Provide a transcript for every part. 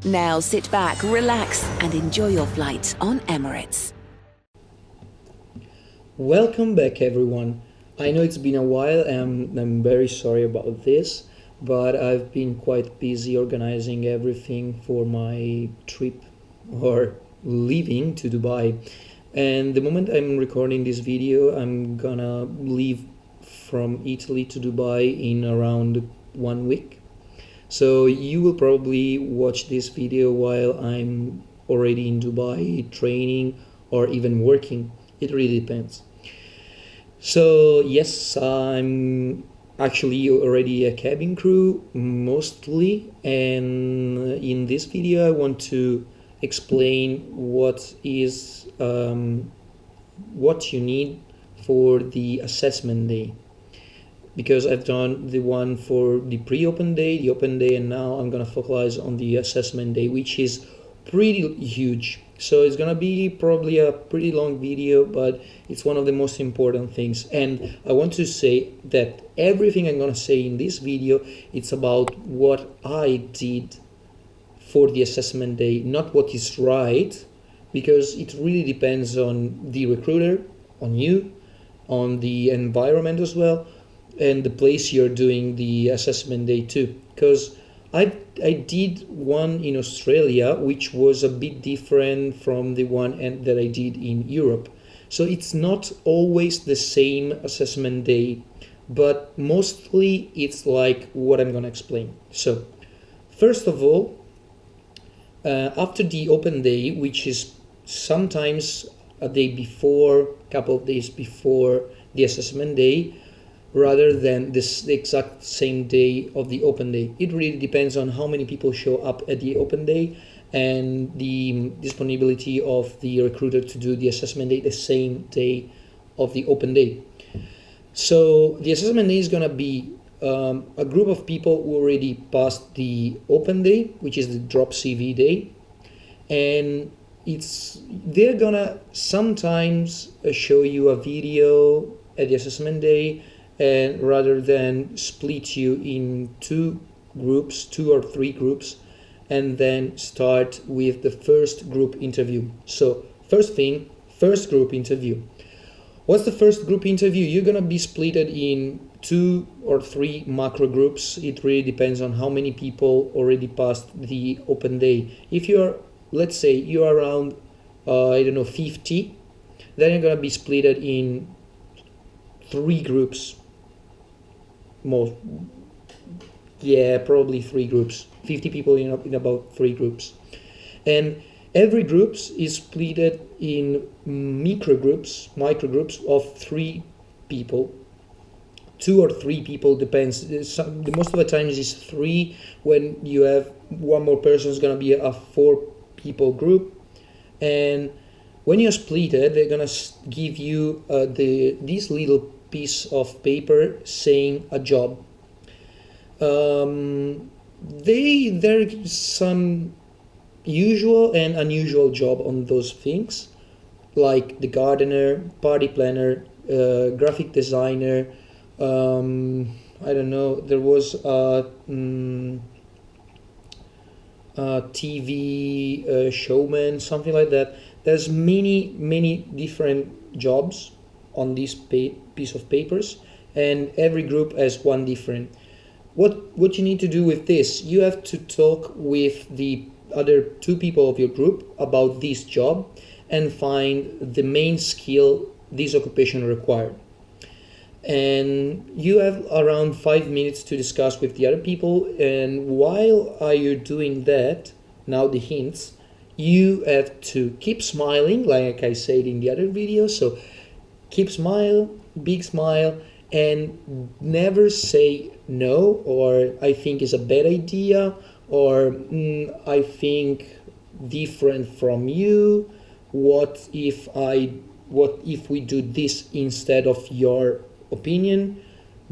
Now sit back, relax, and enjoy your flight on Emirates. Welcome back, everyone. I know it's been a while and I'm very sorry about this, but I've been quite busy organizing everything for my trip or leaving to Dubai. And the moment I'm recording this video, I'm gonna leave from Italy to Dubai in around 1 week. So you will probably watch this video while I'm already in Dubai training or even working. It really depends. So yes, I'm actually already a cabin crew mostly, and in this video I want to explain what you need for the assessment day, because I've done the one for the pre-open day, the open day, and now I'm gonna focus on the assessment day, which is pretty huge. So it's gonna be probably a pretty long video, but it's one of the most important things. And I want to say that everything I'm gonna say in this video, it's about what I did for the assessment day, not what is right, because it really depends on the recruiter, on you, on the environment as well, and the place you're doing the assessment day too. Because I did one in Australia, which was a bit different from the one that I did in Europe. So it's not always the same assessment day, but mostly it's like what I'm gonna explain. So first of all, after the open day, which is sometimes a day before, a couple of days before the assessment day, rather than the exact same day of the open day. It really depends on how many people show up at the open day and the disponibility of the recruiter to do the assessment day the same day of the open day. So the assessment day is going to be a group of people who already passed the open day, which is the drop CV day, and they're gonna sometimes show you a video at the assessment day, and rather than split you in two or three groups, and then start with the first group interview. So first group interview. What's the first group interview? You're gonna be split in 2 or 3 macro groups. It really depends on how many people already passed the open day. If let's say you're around 50, then you're gonna be split in 3 groups. Probably 3 groups. 50 people in about 3 groups, and every group is split in micro groups of 3 people. 2 or 3 people depends. Most of the times is 3. When you have one more person, is gonna be a 4 people group, and when you're split, they're gonna give you this little piece of paper saying a job. There's some usual and unusual job on those things, like the gardener, party planner, graphic designer. I don't know. There was a TV showman, something like that. There's many different jobs on this piece of papers, and every group has one different. What you need to do with this, you have to talk with the other 2 people of your group about this job and find the main skill this occupation required. And you have around 5 minutes to discuss with the other people, and while you're doing that, now the hints, you have to keep smiling, like I said in the other video. So keep smile, big smile, and never say no, or I think is a bad idea, or I think different from you. What if we do this instead of your opinion?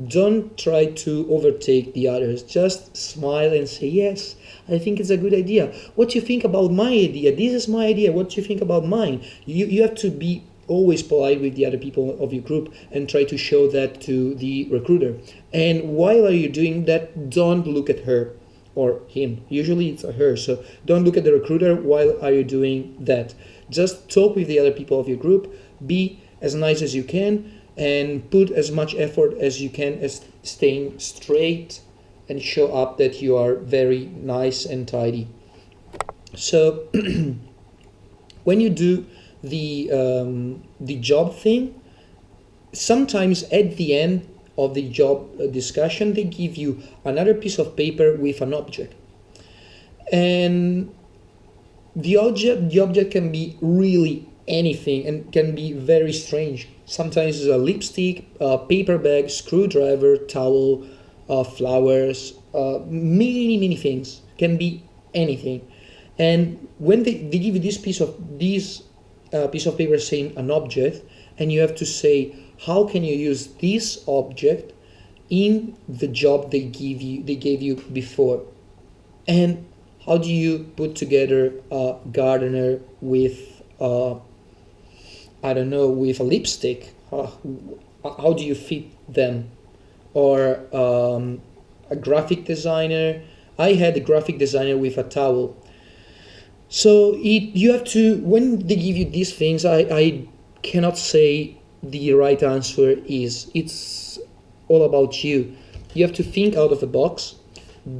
Don't try to overtake the others. Just smile and say, yes, I think it's a good idea. What do you think about my idea? This is my idea. What do you think about mine? You have to be always polite with the other people of your group and try to show that to the recruiter. And while you're doing that, don't look at her. or him. Usually it's a her. So don't look at the recruiter while are you doing that. Just talk with the other people of your group. Be as nice as you can and put as much effort as you can as staying straight and show up that you are very nice and tidy. So when you do the job thing, sometimes at the end of the job discussion they give you another piece of paper with an object, and the object can be really anything and can be very strange. Sometimes it's a lipstick, a paper bag, screwdriver, towel, flowers, many things. Can be anything. And when they give you this piece of paper saying an object, and you have to say how can you use this object in the job they gave you before, and how do you put together a gardener with with a lipstick? How do you fit them? Or a graphic designer. I had a graphic designer with a towel. So you have to, when they give you these things, I cannot say the right answer is. It's all about you. You have to think out of the box,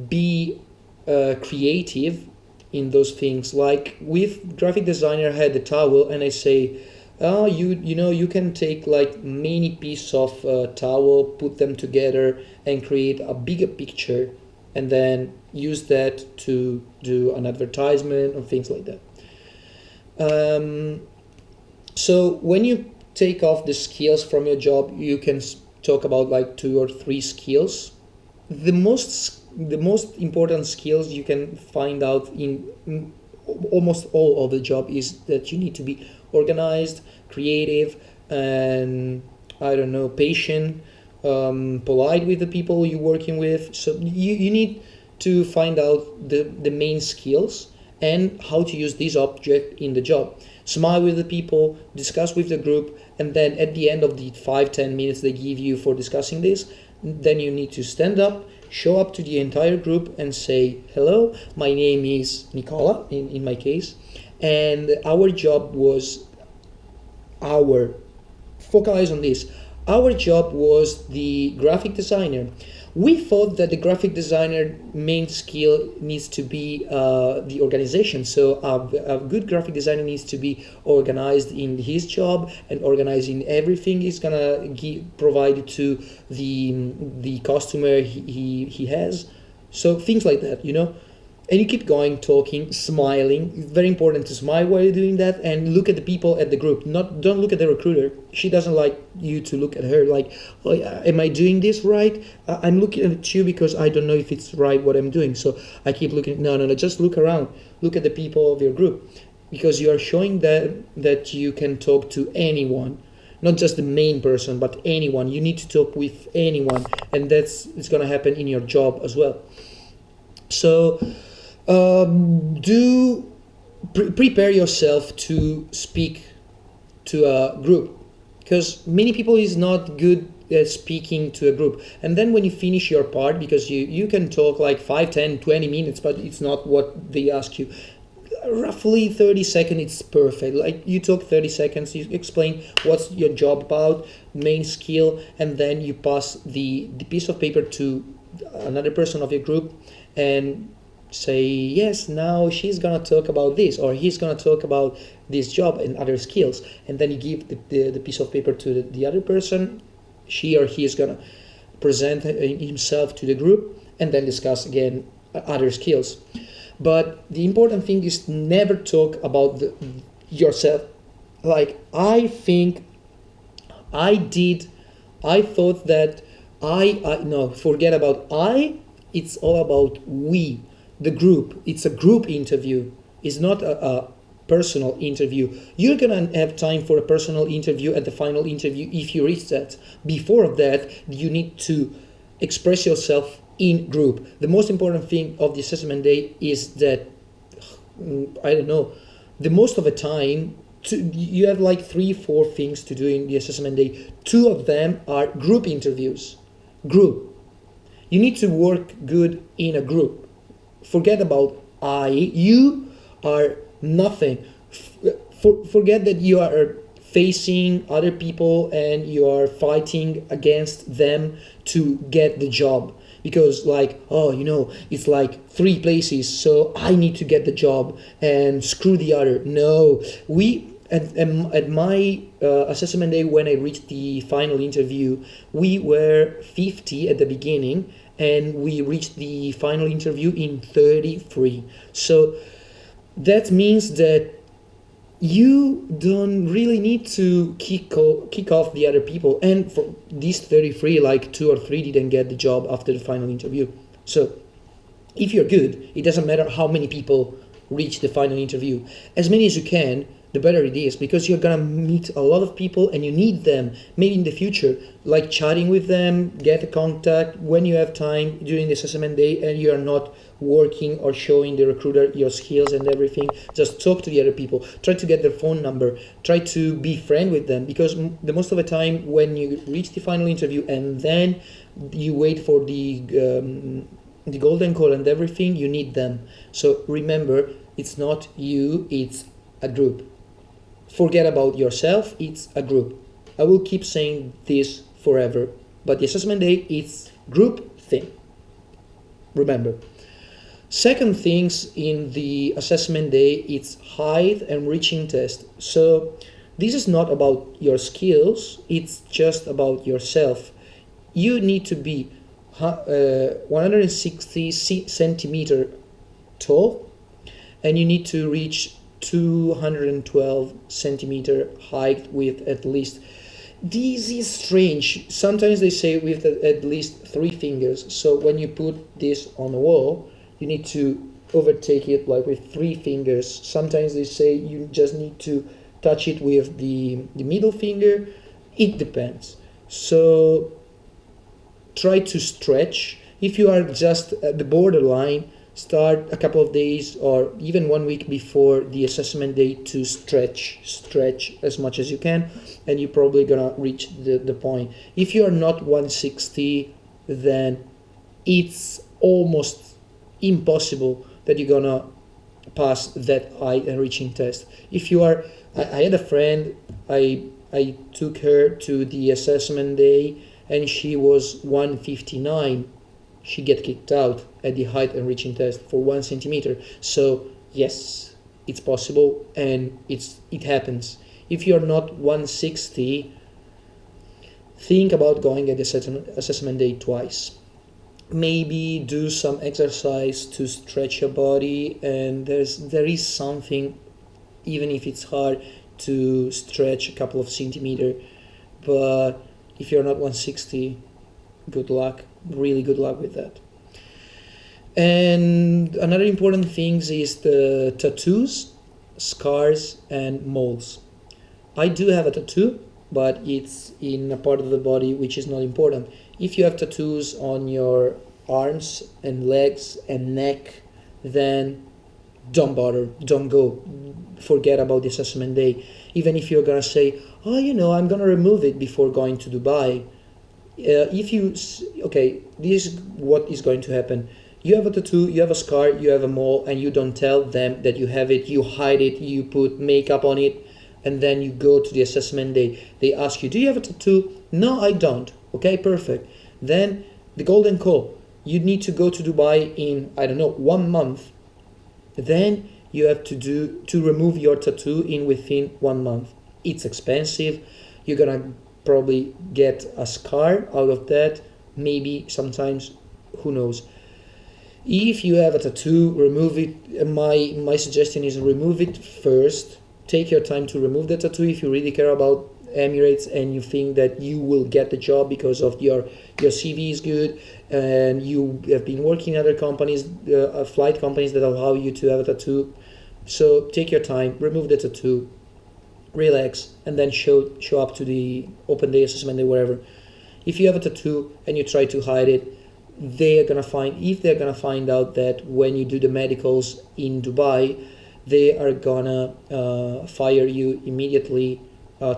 be creative in those things. Like with graphic designer, I had the towel, and I say, oh, you can take like many pieces of towel, put them together, and create a bigger picture, and then use that to do an advertisement or things like that. So when you take off the skills from your job, you can talk about like 2 or 3 skills. The most important skills you can find out in almost all of the job is that you need to be organized, creative, and patient, polite with the people you're working with. So you need to find out the main skills and how to use this object in the job. Smile with the people, discuss with the group, and then at the end of the 5-10 minutes they give you for discussing this, then you need to stand up, show up to the entire group and say, hello, my name is Nicola, in my case, and our job was focalize on this. Our job was the graphic designer. We thought that the graphic designer main skill needs to be the organization. So a good graphic designer needs to be organized in his job and organized in everything he's gonna provide to the customer he has. So things like that, And you keep going, talking, smiling. It's very important to smile while you're doing that, and look at the people at the group. Don't look at the recruiter. She doesn't like you to look at her like, oh, am I doing this right? I'm looking at you because I don't know if it's right what I'm doing. So I keep looking. No. Just look around. Look at the people of your group, because you are showing that you can talk to anyone, not just the main person, but anyone. You need to talk with anyone, and it's going to happen in your job as well. So. Prepare yourself to speak to a group, because many people is not good at speaking to a group. And then when you finish your part, because you can talk like 5, 10, 20 minutes, but it's not what they ask you. Roughly 30 seconds, it's perfect. Like you talk 30 seconds, you explain what's your job about, main skill, and then you pass the piece of paper to another person of your group and say, yes, now she's gonna talk about this, or he's gonna talk about this job and other skills, and then you give the piece of paper to the other person. She or he is gonna present himself to the group and then discuss again other skills. But the important thing is never talk about yourself. Like I thought that no, forget about I. It's all about we. The group. It's a group interview. It's not a personal interview. You're gonna have time for a personal interview at the final interview if you reach that. Before that, you need to express yourself in group. The most important thing of the assessment day is that the most of the time you have like 3-4 things to do in the assessment day. 2 of them are group interviews. Group. You need to work good in a group. forget about I. You are nothing. Forget that you are facing other people and you are fighting against them to get the job, because like, oh, it's like 3 places, so I need to get the job and screw the other. No, we at my assessment day, when I reached the final interview, we were 50 at the beginning and we reached the final interview in 33. So that means that you don't really need to kick off the other people. And for these 33, like 2 or 3 didn't get the job after the final interview. So if you're good, it doesn't matter how many people reach the final interview. As many as you can, the better it is, because you're gonna meet a lot of people and you need them maybe in the future, like chatting with them, get a contact when you have time during the assessment day and you are not working or showing the recruiter your skills and everything. Just talk to the other people, try to get their phone number, try to be friend with them, because the most of the time when you reach the final interview and then you wait for the golden call and everything, you need them. So remember, it's not you, it's a group. Forget about yourself, it's a group. I will keep saying this forever, but the assessment day, it's group thing. Remember. Second things in the assessment day, it's height and reaching test. So this is not about your skills, it's just about yourself. You need to be 160 centimeter tall and you need to reach 212 centimeter height with at least, this is strange, sometimes they say with at least 3 fingers. So when you put this on the wall, you need to overtake it like with 3 fingers. Sometimes they say you just need to touch it with the middle finger. It depends. So try to stretch. If you are just at the borderline, start a couple of days or even 1 week before the assessment day to stretch as much as you can, and you're probably gonna reach the point. If you are not 160, then it's almost impossible that you're gonna pass that height and reaching test. If you are, I had a friend, I took her to the assessment day and she was 159. She get kicked out at the height and reaching test for 1 centimeter. So yes, it's possible and it happens. If you're not 160, think about going at the assessment day twice. Maybe do some exercise to stretch your body, and there is something, even if it's hard, to stretch a couple of centimeters. But if you're not 160, good luck, really good luck with that. And another important thing is the tattoos, scars and moles. I do have a tattoo, but it's in a part of the body which is not important. If you have tattoos on your arms and legs and neck, then don't bother, don't go, forget about the assessment day. Even if you're gonna say, oh, I'm gonna remove it before going to Dubai. This is what is going to happen. You have a tattoo, you have a scar, you have a mole, and you don't tell them that you have it, you hide it, you put makeup on it, and then you go to the assessment day. They ask you, do you have a tattoo? No, I don't. Okay, perfect. Then the golden call. You need to go to Dubai in, 1 month. Then you have to remove your tattoo within 1 month. It's expensive. You're gonna probably get a scar out of that. Maybe sometimes, who knows. If you have a tattoo, remove it. My suggestion is remove it first. Take your time to remove the tattoo if you really care about Emirates and you think that you will get the job because of your CV is good and you have been working in other companies, flight companies that allow you to have a tattoo. So take your time, remove the tattoo, relax, and then show up to the open day, assessment day, wherever. If you have a tattoo and you try to hide it, if they're gonna find out that when you do the medicals in Dubai, they are gonna fire you immediately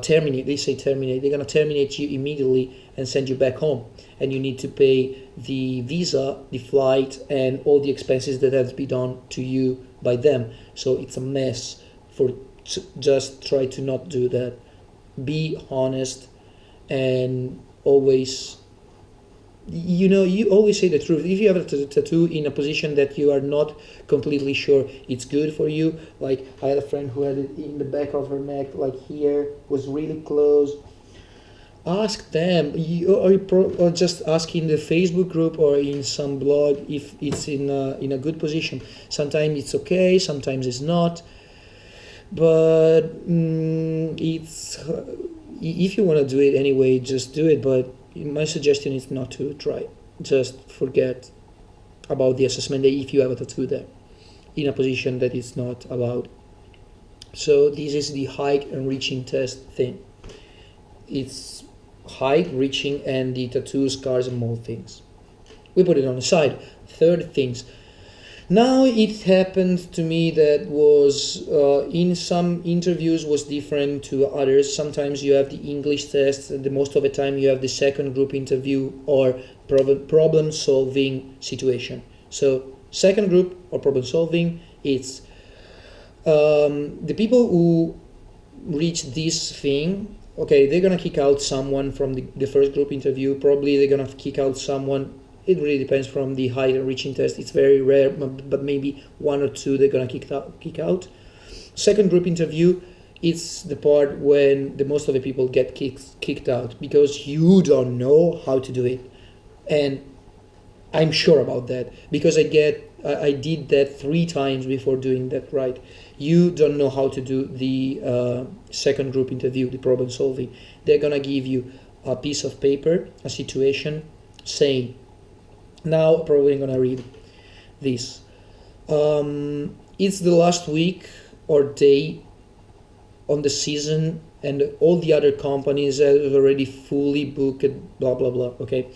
terminate. They say terminate. They're gonna terminate you immediately and send you back home, and you need to pay the visa, the flight, and all the expenses that have to be done to you by them. So it's a mess. Just try to not do that. Be honest, and always, you always say the truth. If you have a tattoo in a position that you are not completely sure it's good for you, like I had a friend who had it in the back of her neck, like here, was really close. Ask them, or just ask in the Facebook group or in some blog if it's in a good position. Sometimes it's okay, sometimes it's not. But it's if you want to do it anyway, just do it. But my suggestion is not to try. Just forget about the assessment day if you have a tattoo there in a position that is not allowed. So this is the height and reaching test thing. It's height, reaching, and the tattoo, scars, and more things. We put it on the side. Third things. Now it happened to me that was in some interviews was different to others. Sometimes you have the English test. The most of the time you have the second group interview or problem solving situation. So second group or problem solving, it's the people who reach this thing. Okay, they're gonna kick out someone from the first group interview. Probably they're gonna kick out someone. It really depends from the height and reaching test. It's very rare, but maybe one or two they're gonna kick out. Second group interview, it's the part when the most of the people get kicked out because you don't know how to do it, and I'm sure about that because I did that 3 times before doing that right. You don't know how to do the second group interview, the problem solving. They're gonna give you a piece of paper, a situation, saying, now probably I'm gonna read this. It's the last week or day on the season and all the other companies have already fully booked, blah, blah, blah, okay?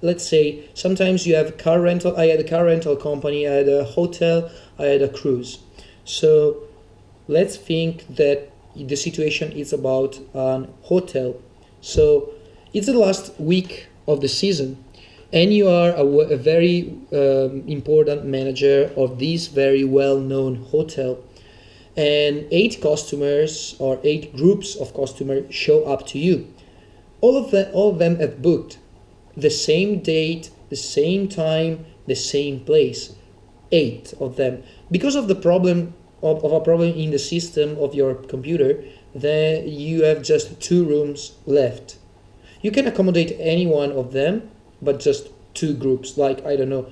Let's say sometimes you have car rental. I had a car rental company, I had a hotel, I had a cruise. So let's think that the situation is about an hotel. So it's the last week of the season and you are a very important manager of this very well-known hotel, and 8 customers or 8 groups of customers show up to you. All of them have booked the same date, the same time, the same place. 8 of them. Because of the problem of a problem in the system of your computer, then you have just 2 rooms left. You can accommodate any one of them, but just 2 groups, like, I don't know,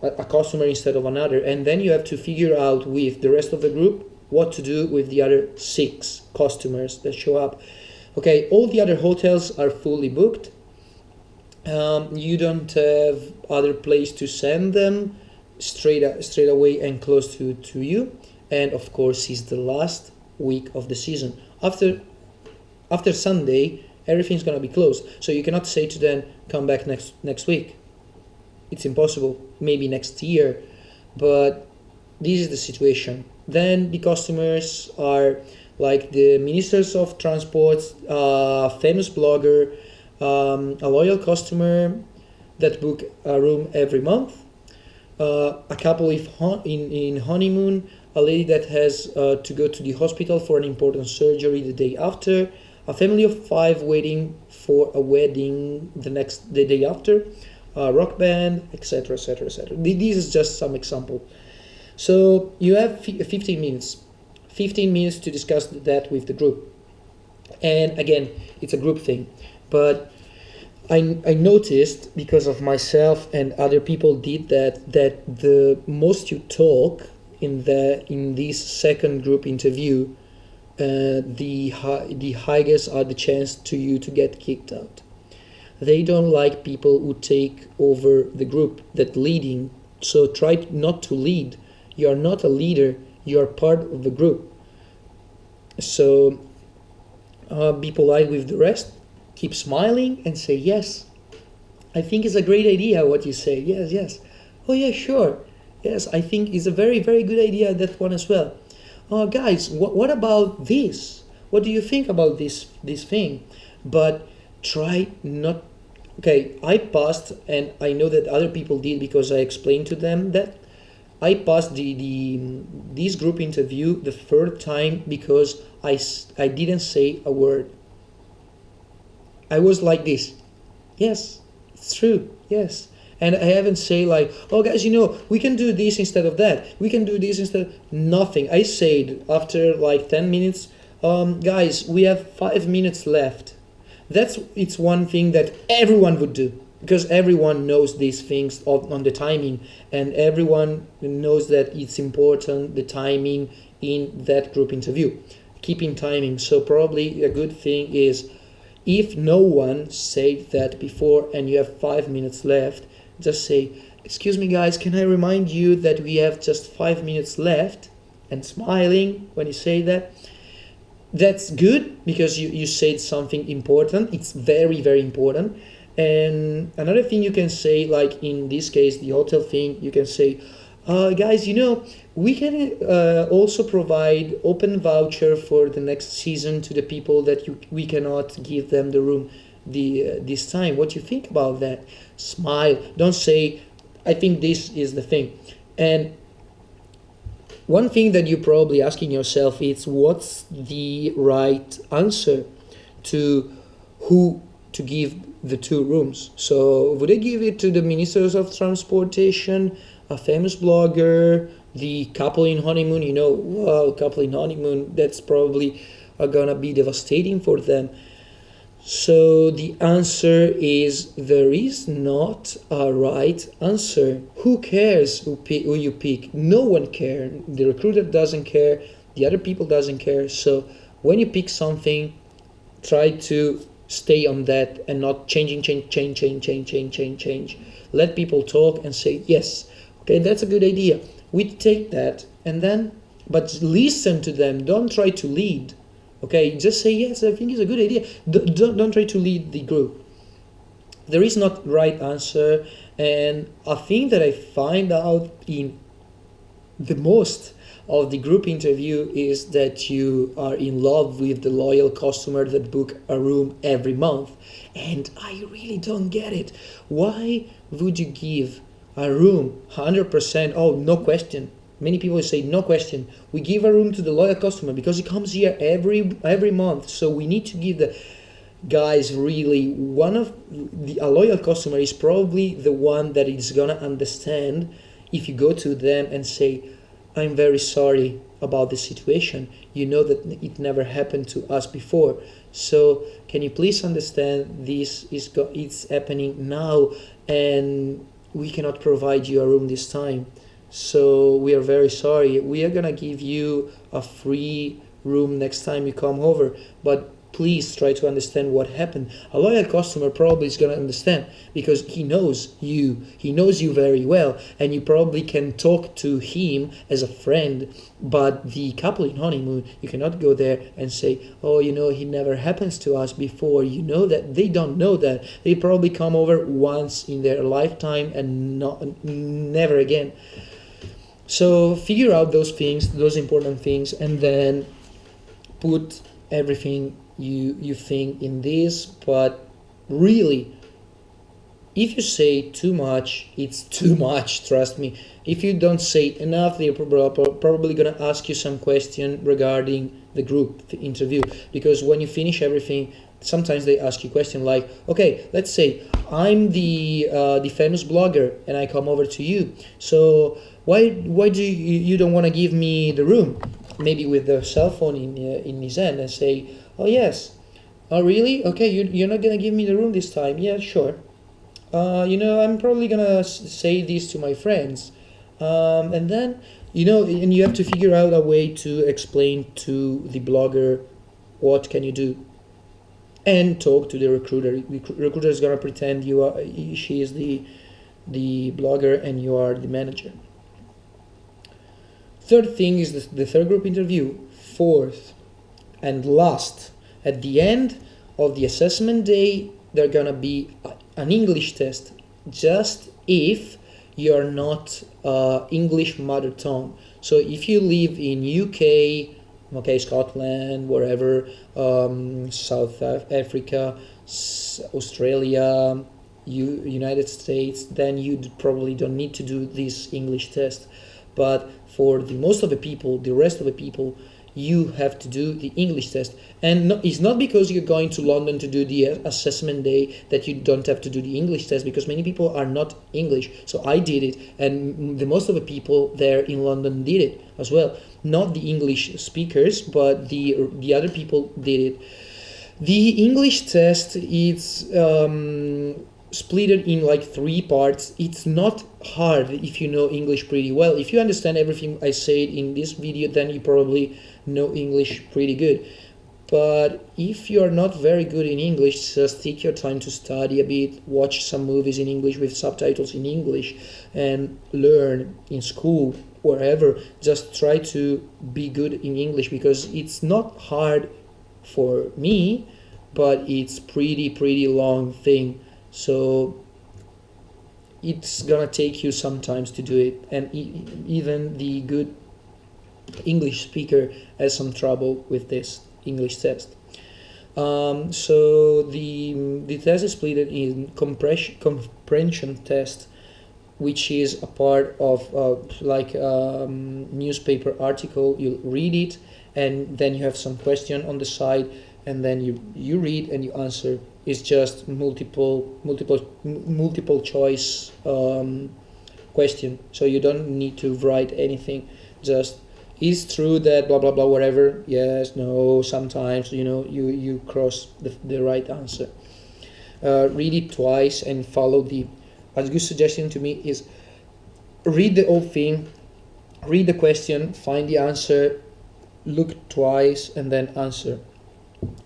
a customer instead of another. And then you have to figure out with the rest of the group what to do with the other 6 customers that show up. Okay, all the other hotels are fully booked. You don't have other place to send them straight away and close to you. And of course, it's the last week of the season. After Sunday, everything's gonna be closed. So you cannot say to them, come back next week. It's impossible. Maybe next year, but this is the situation. Then the customers are like the ministers of transport, famous blogger, a loyal customer that book a room every month, a couple in honeymoon, a lady that has to go to the hospital for an important surgery the day after, a family of 5 waiting for a wedding the day after, a rock band, etc., etc., etc. This is just some example. So you have 15 minutes to discuss that with the group. And again, it's a group thing. But I noticed, because of myself and other people did that the most you talk in this second group interview, the highest are the chance to you to get kicked out. They don't like people who take over the group, that leading. So try not to lead. You are not a leader. You are part of the group. So be polite with the rest. Keep smiling and say, yes, I think it's a great idea what you say. Yes, yes. Oh, yeah, sure. Yes, I think it's a very, very good idea, that one as well. Guys, what about this? what do you think about this thing? But try not. Okay, I passed, and I know that other people did because I explained to them that I passed this group interview the third time because I didn't say a word. I was like this. Yes, it's true. Yes. And I haven't say like, oh guys, we can do this instead of that. We can do this instead. Nothing. I said after like 10 minutes, guys, we have 5 minutes left. It's one thing that everyone would do, because everyone knows these things on the timing, and everyone knows that it's important, the timing in that group interview, keeping timing. So probably a good thing is, if no one said that before and you have 5 minutes left, just say, excuse me guys, can I remind you that we have just 5 minutes left, and smiling when you say that. That's good, because you said something important. It's very, very important. And another thing you can say, like in this case, the hotel thing, you can say, guys, we can also provide open voucher for the next season to the people that we cannot give them the room this time. What do you think about that? Smile. Don't say, I think this is the thing. And one thing that you're probably asking yourself is, what's the right answer to who to give the 2 rooms? So would I give it to the ministers of transportation, a famous blogger, the couple in honeymoon? Wow, couple in honeymoon, that's probably gonna be devastating for them. So the answer is, there is not a right answer. Who cares who you pick? No one cares. The recruiter doesn't care. The other people doesn't care. So when you pick something, try to stay on that and not change. Let people talk and say, yes, okay, that's a good idea. We take that, and then, but listen to them. Don't try to lead. Okay, just say, yes, I think it's a good idea. Don't try to lead the group. There is not right answer. And a thing that I find out in the most of the group interview is that you are in love with the loyal customer that book a room every month. And I really don't get it. Why would you give a room 100%? Oh, no question. Many people say, no question, we give a room to the loyal customer because he comes here every month. So we need to give the guys, really, a loyal customer is probably the one that is gonna understand if you go to them and say, I'm very sorry about the situation. You know that it never happened to us before. So can you please understand it's happening now, and we cannot provide you a room this time. So we are very sorry. We are gonna give you a free room next time you come over, but please try to understand what happened. A loyal customer probably is gonna understand, because he knows you very well, and you probably can talk to him as a friend. But the couple in honeymoon, you cannot go there and say, oh, he never happens to us before. That they don't know that. They probably come over once in their lifetime and never again. So figure out those things, those important things, and then put everything you think in this. But really, if you say too much, it's too much, trust me. If you don't say enough, they're probably going to ask you some question regarding the group interview. Because when you finish everything, sometimes they ask you question like, okay, let's say I'm the famous blogger and I come over to you. So why do you don't want to give me the room? Maybe with the cell phone in his hand, and say, oh yes, oh really? Okay, you're not gonna give me the room this time? Yeah, sure. I'm probably gonna say this to my friends, and then and you have to figure out a way to explain to the blogger what can you do, and talk to the recruiter. The recruiter is gonna pretend she is the blogger and you are the manager. Third thing is the third group interview. Fourth and last, at the end of the assessment day, there's gonna be an English test, just if you're not English mother tongue. So if you live in UK okay, Scotland, wherever, South Africa, Australia, United States, then you probably don't need to do this English test. But for the most of the people, the rest of the people, you have to do the English test. And no, it's not because you're going to London to do the assessment day that you don't have to do the English test, because many people are not English. So I did it, and the most of the people there in London did it as well. Not the English speakers, but the other people did it. The English test is split it in like 3 parts. It's not hard if you know English pretty well. If you understand everything I said in this video, then you probably know English pretty good. But if you're not very good in English, just take your time to study a bit, watch some movies in English with subtitles in English, and learn in school, wherever. Just try to be good in English, because it's not hard for me, but it's pretty long thing. So it's gonna take you some time to do it, and even the good English speaker has some trouble with this English test. So the test is split in comprehension test, which is a part of like newspaper article. You read it, and then you have some question on the side, and then you read and you answer. It's just multiple choice question, so you don't need to write anything. Just, is true that blah blah blah, whatever, yes, no, sometimes, you cross the right answer. Read it twice and follow a good suggestion to me is read the whole thing, read the question, find the answer, look twice, and then answer.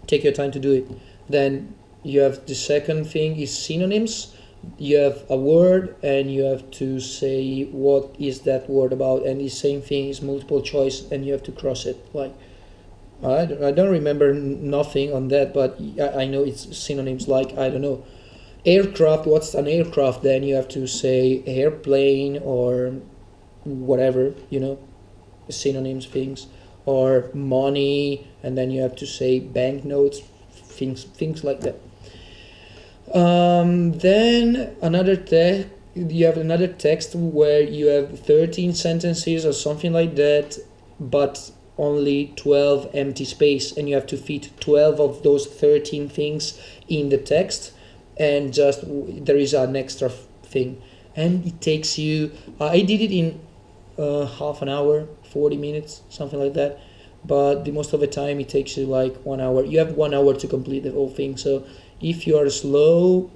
Take your time to do it. Then you have the second thing is synonyms. You have a word and you have to say what is that word about, and the same thing is multiple choice and you have to cross it. Like, I don't remember nothing on that, but I know it's synonyms. Like, I don't know, aircraft, what's an aircraft? Then you have to say airplane or whatever, synonyms things. Or money, and then you have to say banknotes, things like that. Then you have another text where you have 13 sentences or something like that, but only 12 empty space, and you have to fit 12 of those 13 things in the text, and just there is an extra thing, and it takes you, I did it in half an hour, 40 minutes, something like that. But the most of the time it takes you like 1 hour. You have 1 hour to complete the whole thing. So if you are slow,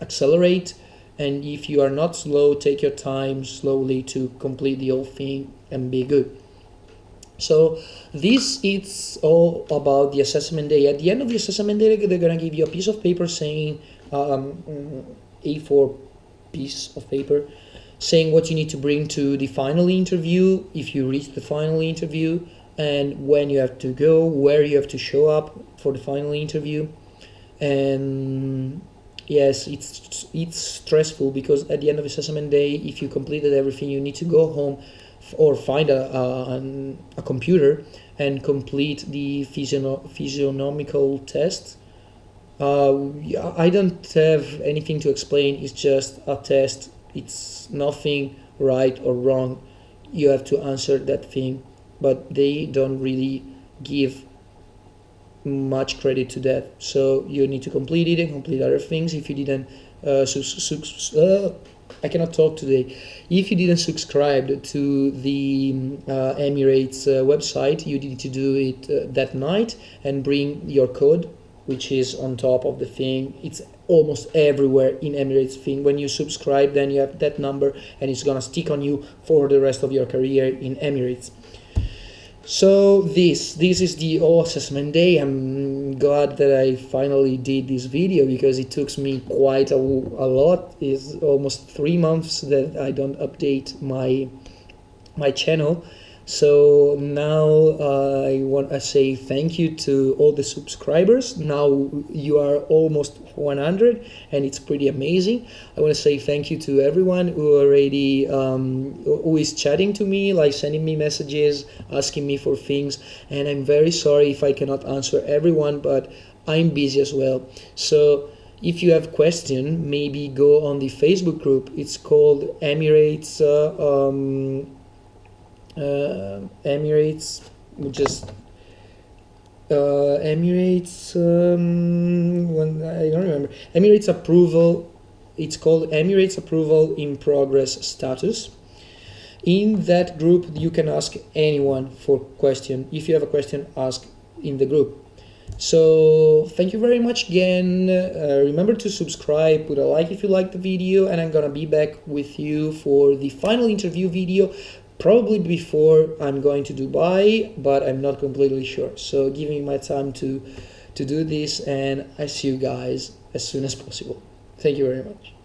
accelerate, and if you are not slow, take your time slowly to complete the whole thing and be good. So this is all about the assessment day. At the end of the assessment day, they're gonna give you a piece of paper saying A4 piece of paper saying what you need to bring to the final interview, if you reach the final interview, and when you have to go, where you have to show up for the final interview. And yes, it's stressful, because at the end of assessment day, if you completed everything, you need to go home or find a computer and complete the physiognomical test. I don't have anything to explain. It's just a test. It's nothing right or wrong. You have to answer that thing, but they don't really give much credit to that. So you need to complete it and complete other things. If you didn't I cannot talk today. If you didn't subscribe to the Emirates website, you need to do it that night and bring your code, which is on top of the thing. It's almost everywhere in Emirates thing. When you subscribe, then you have that number, and it's gonna stick on you for the rest of your career in Emirates. So this is the whole assessment day. I'm glad that I finally did this video, because it took me quite a lot. It's almost 3 months that I don't update my channel, So now I want to say thank you to all the subscribers. Now you are almost 100, and it's pretty amazing. I want to say thank you to everyone who already who is chatting to me, like sending me messages, asking me for things. And I'm very sorry if I cannot answer everyone, but I'm busy as well. So if you have question, maybe go on the Facebook group. It's called Emirates. Emirates, just Emirates. I don't remember. Emirates approval. It's called Emirates approval in progress status. In that group, you can ask anyone for question. If you have a question, ask in the group. So thank you very much again. Remember to subscribe, put a like if you like the video, and I'm gonna be back with you for the final interview video, probably before I'm going to Dubai, but I'm not completely sure. So give me my time to do this, and I see you guys as soon as possible. Thank you very much.